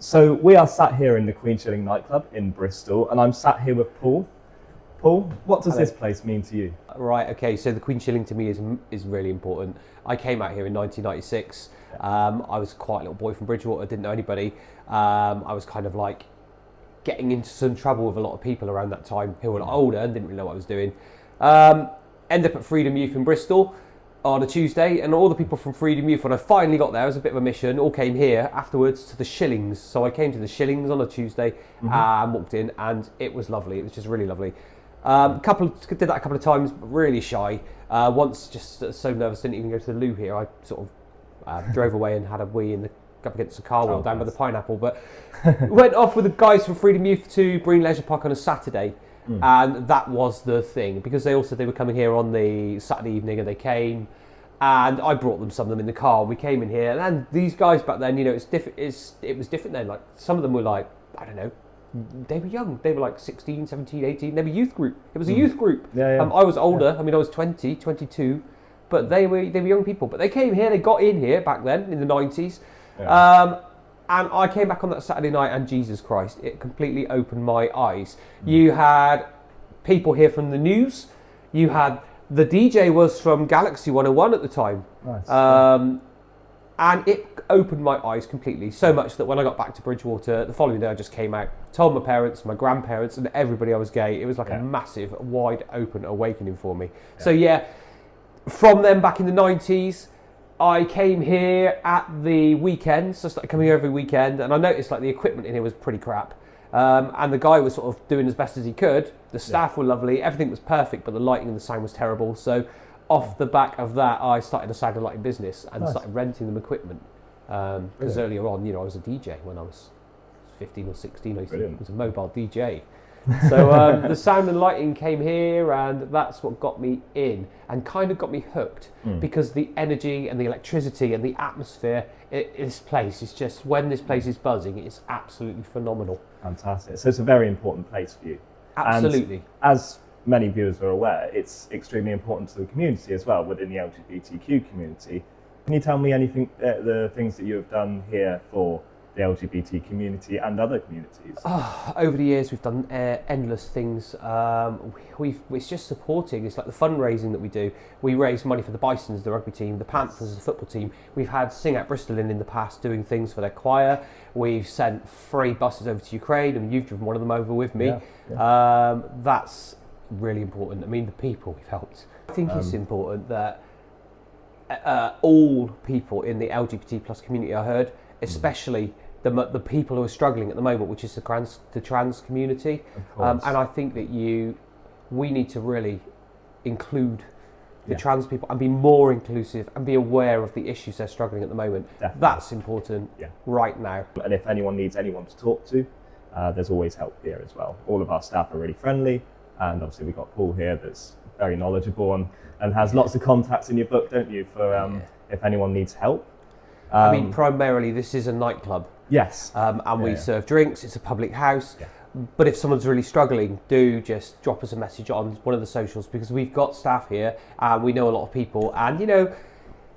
So we are sat here in the Queenshilling nightclub in Bristol, and I'm sat here with Paul. Paul, what does this place mean to you? Right, okay, so the Queenshilling to me is really important. I came out here in 1996. I was quite a little boy from Bridgewater, didn't know anybody. I was kind of like getting into some trouble with a lot of people around that time who were a lot older and didn't really know what I was doing. Ended up at Freedom Youth in Bristol on a Tuesday, and all the people from Freedom Youth, when I finally got there, it was a bit of a mission, all came here afterwards to the Shillings. So I came to the Shillings on a Tuesday and walked in, and it was lovely. It was just really lovely. Did that a couple of times, but really shy. Once, just so nervous, didn't even go to the loo here. I sort of drove away and had a wee up against the car wheel down by the pineapple. But went off with the guys from Freedom Youth to Breen Leisure Park on a Saturday. And that was the thing, because they were coming here on the Saturday evening, and they came, and I brought them, some of them in the car, and we came in here, and these guys back then, you know, it was different then. Like, some of them were like, I don't know, they were young, they were like 16, 17, 18, they were youth group. It was a youth group. I was older, I mean, I was 20, 22, but they were young people. But they came here, they got in here back then in the 90s. And I came back on that Saturday night, and Jesus Christ, it completely opened my eyes. You had people here from the news. You had, the DJ was from Galaxy 101 at the time. Nice. And it opened my eyes completely, so much that when I got back to Bridgewater, the following day I just came out, told my parents, my grandparents, and everybody I was gay. It was like a massive, wide open awakening for me. So yeah, from then back in the 90s, I came here at the weekends, so I started coming here every weekend, and I noticed like the equipment in here was pretty crap. And the guy was sort of doing as best as he could. The staff were lovely, everything was perfect, but the lighting and the sound was terrible. So off the back of that, I started a sound and lighting business and started renting them equipment. Because earlier on, you know, I was a DJ when I was 15 or 16. I was a mobile DJ. So the sound and lighting came here, and that's what got me in and kind of got me hooked, because the energy and the electricity and the atmosphere in this place is just, when this place is buzzing, it's absolutely phenomenal. Fantastic. So it's a very important place for you. Absolutely. And as many viewers are aware, it's extremely important to the community as well, within the LGBTQ community. Can you tell me anything, the things that you have done here for the LGBT community and other communities? Over the years, we've done endless things. It's just supporting. It's like the fundraising that we do. We raise money for the Bisons, the rugby team, the Panthers, the football team. We've had Sing Out Bristol in the past doing things for their choir. We've sent free buses over to Ukraine, and you've driven one of them over with me. That's really important. I mean, the people we've helped. I think it's important that all people in the LGBT plus community are heard, especially the people who are struggling at the moment, which is the trans community. And I think that we need to really include the trans people and be more inclusive and be aware of the issues they're struggling at the moment. Definitely. That's important right now. And if anyone needs anyone to talk to, there's always help here as well. All of our staff are really friendly, and obviously we've got Paul here that's very knowledgeable and has lots of contacts in your book, don't you, for if anyone needs help. I mean, primarily this is a nightclub. Yes. And we serve drinks, it's a public house. But if someone's really struggling, do just drop us a message on one of the socials, because we've got staff here and we know a lot of people. And, you know,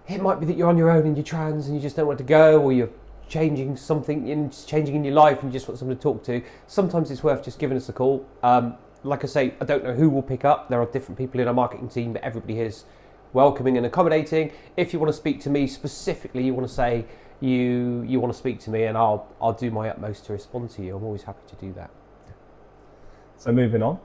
it might be that you're on your own and you're trans and you just don't want to go, or you're changing in your life and you just want someone to talk to. Sometimes it's worth just giving us a call. Like I say, I don't know who will pick up. There are different people in our marketing team, but everybody here is welcoming and accommodating. If you want to speak to me specifically, you want to say you want to speak to me, and I'll do my utmost to respond to you. I'm always happy to do that. So moving on,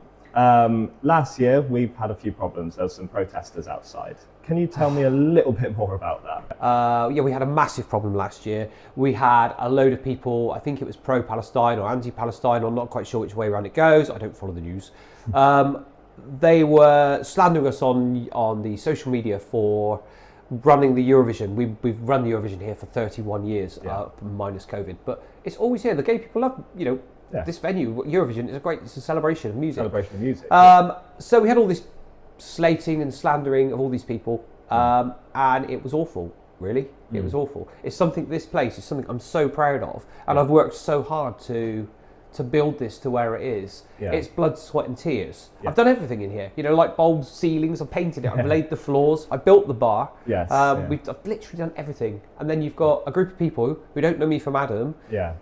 last year we've had a few problems. There were some protesters outside. Can you tell me a little bit more about that? We had a massive problem last year. We had a load of people, I think it was pro-Palestine or anti-Palestine, I'm not quite sure which way around it goes. I don't follow the news. They were slandering us on the social media for running the Eurovision. We've run the Eurovision here for 31 years, minus COVID. But it's always here. The gay people love, this venue. Eurovision is it's a celebration of music. So we had all this slating and slandering of all these people, and it was awful. Really, it was awful. It's something. This place is something I'm so proud of, and I've worked so hard to to build this to where it is. Yeah. It's blood, sweat and tears. Yeah. I've done everything in here. You know, light bulbs, ceilings, I've painted it, I've laid the floors, I built the bar. Yes. I've literally done everything. And then you've got a group of people who don't know me from Adam,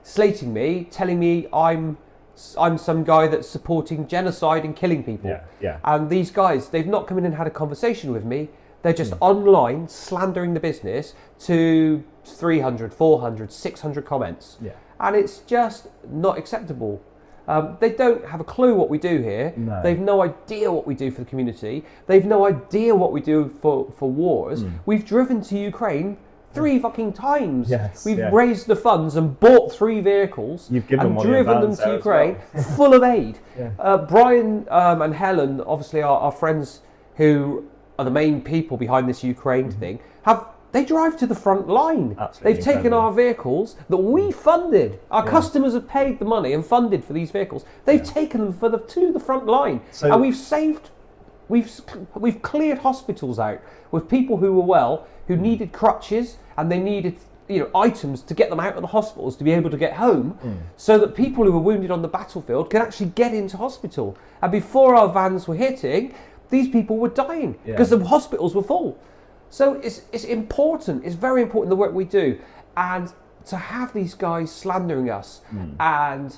slating me, telling me I'm some guy that's supporting genocide and killing people. Yeah. Yeah. And these guys, they've not come in and had a conversation with me. They're just online slandering the business to 300, 400, 600 comments. Yeah. And it's just not acceptable. They don't have a clue what we do here. No. They've no idea what we do for the community. They've no idea what we do for wars. We've driven to Ukraine 3 fucking times. Yes, We've raised the funds and bought 3 vehicles. You've given and driven them to Ukraine full of aid. Brian and Helen, obviously our friends who are the main people behind this Ukraine thing, they drive to the front line. Absolutely They've taken our vehicles that we funded. Our customers have paid the money and funded for these vehicles. They've taken them to the front line. So, and we've cleared hospitals out with people who were well, who needed crutches, and they needed items to get them out of the hospitals to be able to get home, so that people who were wounded on the battlefield could actually get into hospital. And before our vans were hitting, these people were dying because the hospitals were full. So it's important, it's very important, the work we do. And to have these guys slandering us and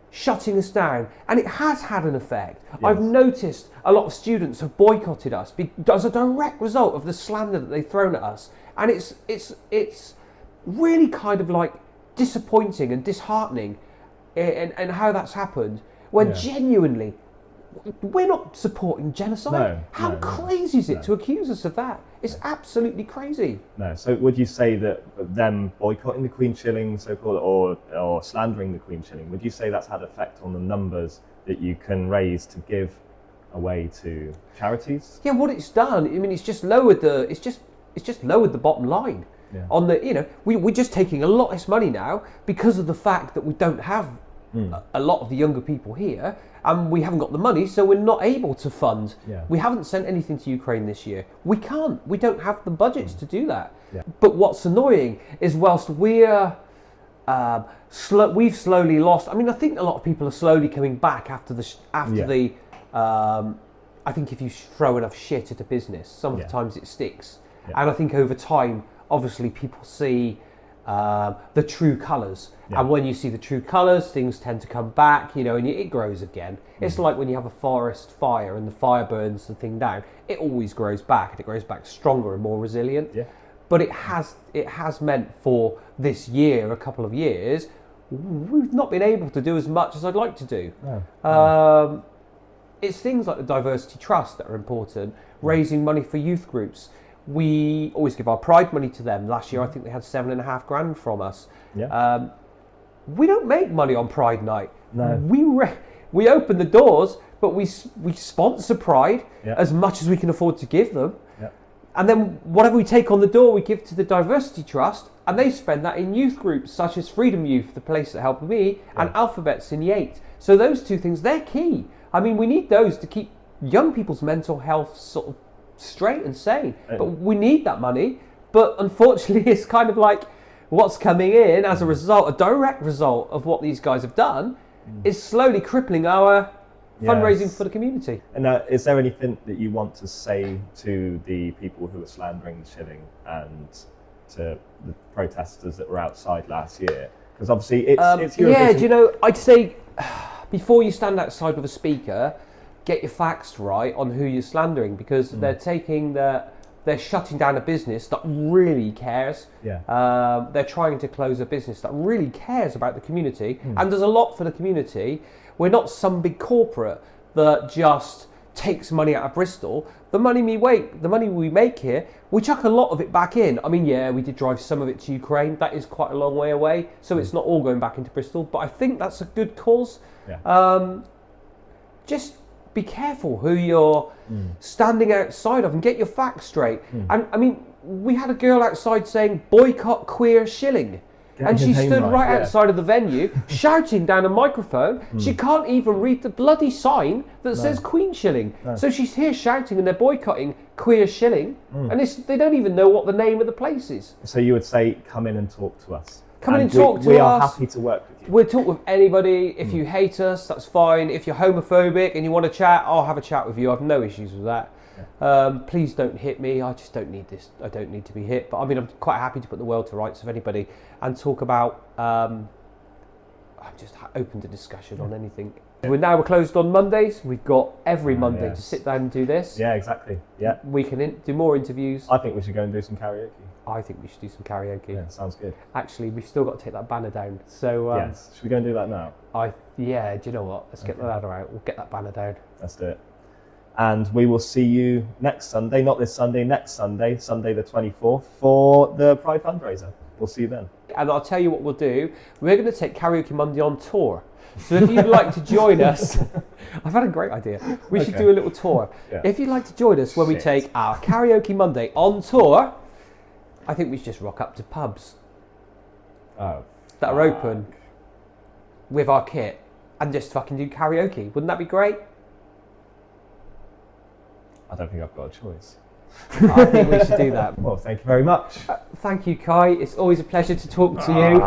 shutting us down, and it has had an effect. Yes. I've noticed a lot of students have boycotted us as a direct result of the slander that they've thrown at us. And it's really kind of like disappointing and disheartening and how that's happened, when genuinely we're not supporting genocide. How crazy is it to accuse us of that? It's absolutely crazy. No. So would you say that them boycotting the Queenshilling, so-called, or slandering the Queenshilling, would you say that's had effect on the numbers that you can raise to give away to charities? Yeah, what it's done, I mean, it's just lowered the bottom line. Yeah. On the, we're just taking a lot less money now because of the fact that we don't have a lot of the younger people here, and we haven't got the money, so we're not able to fund. Yeah. We haven't sent anything to Ukraine this year. We can't. We don't have the budgets to do that. Yeah. But what's annoying is, whilst we've slowly lost. I mean, I think a lot of people are slowly coming back after the. I think if you throw enough shit at a business, some of the times it sticks. Yeah. And I think over time, obviously, people see the true colours. Yeah. And when you see the true colours, things tend to come back, and it grows again. It's like when you have a forest fire and the fire burns the thing down, it always grows back, and it grows back stronger and more resilient. Yeah. But it has meant for this year, a couple of years, we've not been able to do as much as I'd like to do. No. It's things like the Diversity Trust that are important, raising money for youth groups. We always give our Pride money to them. Last year, I think they had $7.5 grand from us. Yeah. We don't make money on Pride night. No. We open the doors, but we sponsor Pride as much as we can afford to give them. Yeah. And then whatever we take on the door, we give to the Diversity Trust, and they spend that in youth groups such as Freedom Youth, the place that helped me, and Alphabets in Yate. So those 2 things, they're key. I mean, we need those to keep young people's mental health sort of straight and sane. But we need that money. But unfortunately, it's kind of like what's coming in as a direct result of what these guys have done, is slowly crippling our fundraising for the community. And is there anything that you want to say to the people who are slandering the shilling and to the protesters that were outside last year? Because obviously it's Eurovision. Yeah, do you know, I'd say before you stand outside with a speaker, get your facts right on who you're slandering, because they're shutting down a business that really cares. Yeah. They're trying to close a business that really cares about the community and does a lot for the community. We're not some big corporate that just takes money out of Bristol. The money we make here, we chuck a lot of it back in. I mean, we did drive some of it to Ukraine. That is quite a long way away, so it's not all going back into Bristol. But I think that's a good cause. Yeah. Just be careful who you're standing outside of and get your facts straight. And I mean, we had a girl outside saying boycott queer shilling. And she stood right outside of the venue shouting down a microphone. She can't even read the bloody sign that says Queenshilling. So she's here shouting and they're boycotting queer shilling. And they don't even know what the name of the place is. So you would say, come in and talk to us? Come in and we, talk to we us. are happy to work with you. We'll talk with anybody. If you hate us, that's fine. If you're homophobic and you want to chat, I'll have a chat with you. I've no issues with that. Please don't hit me. I just don't need this. I don't need to be hit. But I mean, I'm quite happy to put the world to rights of anybody and talk about. I'm just open to discussion on anything. We're closed on Mondays. We've got every Monday to sit down and do this. Yeah, exactly. Yeah. We can do more interviews. I think we should go and do some karaoke. I think we should do some karaoke. Yeah, sounds good. Actually, we've still got to take that banner down. So yes. Should we go and do that now? do you know what? Let's get the ladder out. We'll get that banner down. Let's do it. And we will see you next Sunday, not this Sunday, next Sunday, Sunday the 24th, for the Pride fundraiser. We'll see you then. And I'll tell you what we'll do. We're going to take Karaoke Monday on tour. So if you'd like to join us, I've had a great idea. We should do a little tour. Yeah. If you'd like to join us when we take our Karaoke Monday on tour, I think we should just rock up to pubs that are open with our kit and just fucking do karaoke. Wouldn't that be great? I don't think I've got a choice. I think we should do that. Well, thank you very much. Thank you, Kai. It's always a pleasure to talk to you.